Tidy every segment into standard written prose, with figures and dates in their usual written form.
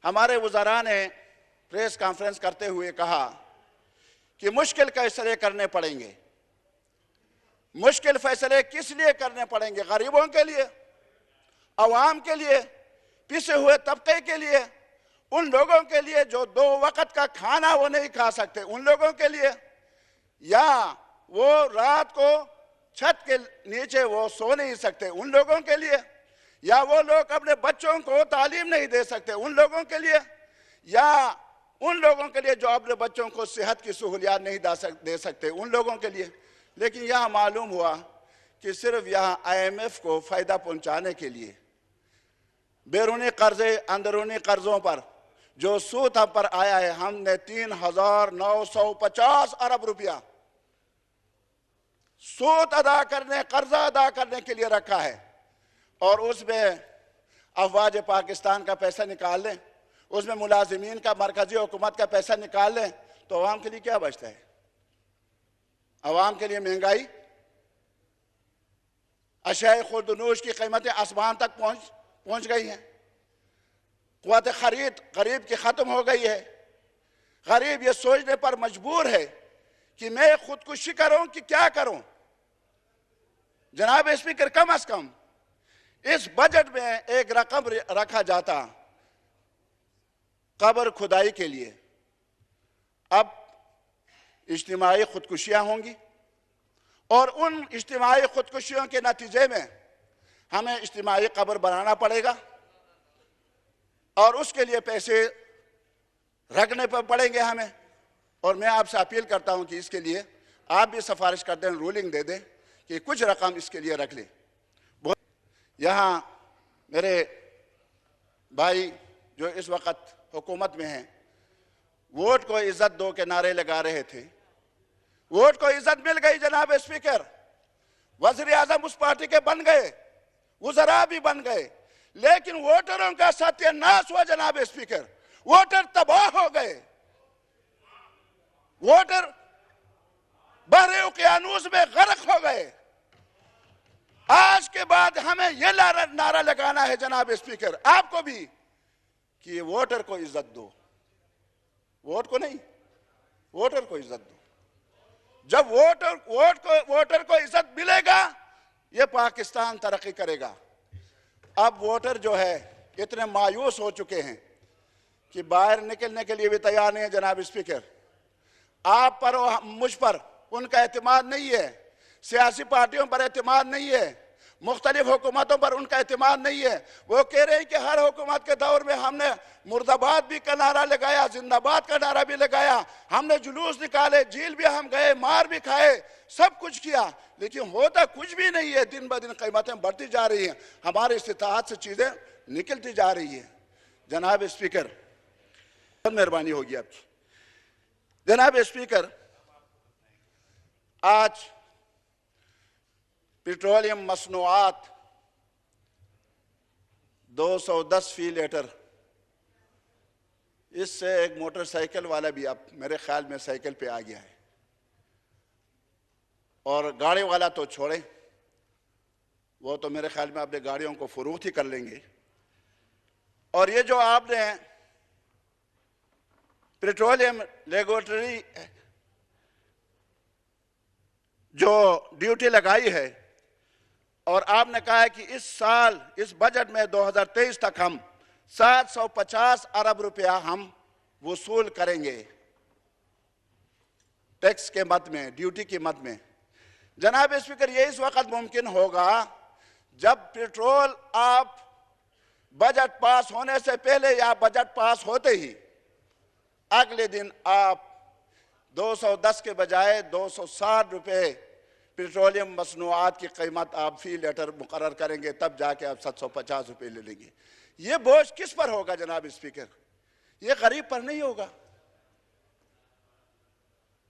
हमारे वज़रा ने press conference करते हुए कहा कि मुश्किल फैसले करने पड़ेंगे। मुश्किल फैसले किस लिए करने पड़ेंगे? गरीबों के लिए, अवाम के लिए, पिसे हुए तबके के लिए, उन लोगों के लिए जो 2 वक्त का खाना वो नहीं खा सकते, उन लोगों के लिए, या वो रात को छत के नीचे वो सो नहीं सकते, उन लोगों के लिए, या वो लोग अपने बच्चों को तालीम नहीं दे सकते, उन लोगों के लिए, या उन लोगों के लिए जो अपने बच्चों को सेहत की सहूलियात नहीं दे सकते, उन लोगों के लिए। लेकिन यह मालूम हुआ कि सिर्फ यहाँ IMF को फ़ायदा पहुँचाने के लिए बैरूनी कर्जे, अंदरूनी कर्जों पर जो सूद हम पर आया है, हमने 3,950 अरब रुपया सूद अदा करने, कर्जा अदा करने के लिए रखा है। और उसमें अफवाज पाकिस्तान का पैसा निकाल लें, उसमें मुलाजिमीन का, मरकजी हुकूमत का पैसा निकाल लें, तो अवाम के लिए क्या बचता है? अवाम के लिए महंगाई, अशाए खुर्दनूश की कीमतें आसमान तक पहुंच गई हैं। क़ुव्वत खरीद गरीब की ख़त्म हो गई है। गरीब ये सोचने पर मजबूर है कि मैं खुदकुशी करूं कि क्या करूं। जनाब स्पीकर, कम अज कम इस बजट में एक रकम रखा जाता कब्र खुदाई के लिए। अब इज्तिमाई खुदकुशियां होंगी और उन इज्तिमाई खुदकुशियों के नतीजे में हमें इज्तिमाई कब्र बनाना पड़ेगा और उसके लिए पैसे रखने पर पड़ेंगे हमें। और मैं आपसे अपील करता हूं कि इसके लिए आप भी सिफारिश कर दें, रूलिंग दे दें कि कुछ रकम इसके लिए रख लें। यहाँ मेरे भाई जो इस वक्त हुकूमत में हैं, वोट को इज्जत दो के नारे लगा रहे थे। वोट को इज्जत मिल गई जनाब स्पीकर, वज़ीर आज़म उस पार्टी के बन गए, वज़रा भी बन गए, लेकिन वोटरों का सत्यानाश हुआ जनाब स्पीकर। वोटर तबाह हो गए, वोटर बहरे उक़यानूस में गर्क हो गए। आज के बाद हमें यह नारा लगाना है जनाब स्पीकर, आपको भी, कि वोटर को इज्जत दो, वोट को नहीं, वोटर को इज्जत दो। जब वोटर को इज्जत मिलेगा, ये पाकिस्तान तरक्की करेगा। अब वोटर जो है इतने मायूस हो चुके हैं कि बाहर निकलने के लिए भी तैयार नहीं है जनाब स्पीकर। आप पर और मुझ पर उनका एतमाद नहीं है, सियासी पार्टियों पर एतमाद नहीं है, मुख्तलिफ हुकूमतों पर उनका एतमाद नहीं है। वो कह रहे हैं कि हर हुकूमत के दौर में हमने मुर्दाबाद भी का नारा लगाया, जिंदाबाद का नारा भी लगाया, हमने जुलूस निकाले, जेल भी हम गए, मार भी खाए, सब कुछ किया, लेकिन होता कुछ भी नहीं है। दिन ब दिन कीमतें बढ़ती जा रही हैं, हमारे इस्तिताअत से चीज़ें निकलती जा रही हैं। जनाब स्पीकर, बहुत मेहरबानी होगी आपकी। जनाब स्पीकर, आज पेट्रोलियम मसनूआत 210 फी लीटर, इससे एक मोटरसाइकिल वाला भी अब मेरे ख्याल में साइकिल पे आ गया है, और गाड़ी वाला तो छोड़े, वो तो मेरे ख्याल में अपने गाड़ियों को फरोख्त ही कर लेंगे। और ये जो आपने पेट्रोलियम रेगुलेटरी जो ड्यूटी लगाई है, और आपने कहा है कि इस साल इस बजट में 2023 तक हम 750 अरब रुपया हम वसूल करेंगे टैक्स के मद में, ड्यूटी की मद में। जनाब स्पीकर, ये इस वक्त मुमकिन होगा जब पेट्रोल आप बजट पास होने से पहले या बजट पास होते ही अगले दिन आप 210 के बजाय 260 रुपये पेट्रोलियम मसनूआत की कीमत आप फी लीटर मुकर्रर करेंगे, तब जाके आप 750 रुपये ले लेंगे। ये बोझ किस पर होगा जनाब स्पीकर? ये गरीब पर नहीं होगा,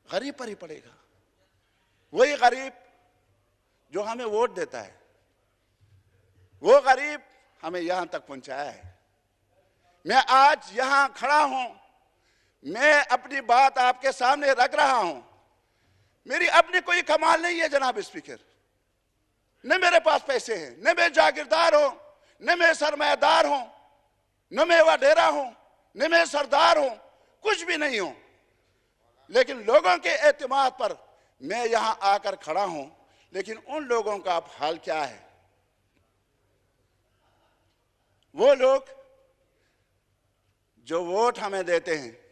गरीब पर ही पड़ेगा। वही गरीब जो हमें वोट देता है, वो गरीब हमें यहां तक पहुंचाया है। मैं आज यहां खड़ा हूं, मैं अपनी बात आपके सामने रख रहा हूं। मेरी अपनी कोई कमाल नहीं है जनाब स्पीकर, न मेरे पास पैसे हैं, न मैं जागीरदार हूं, न मैं सरमायादार हूं, न मैं वडेरा हूं, न मैं सरदार हूं, कुछ भी नहीं हूं, लेकिन लोगों के एतमाद पर मैं यहां आकर खड़ा हूं। लेकिन उन लोगों का अब हाल क्या है? वो लोग जो वोट हमें देते हैं,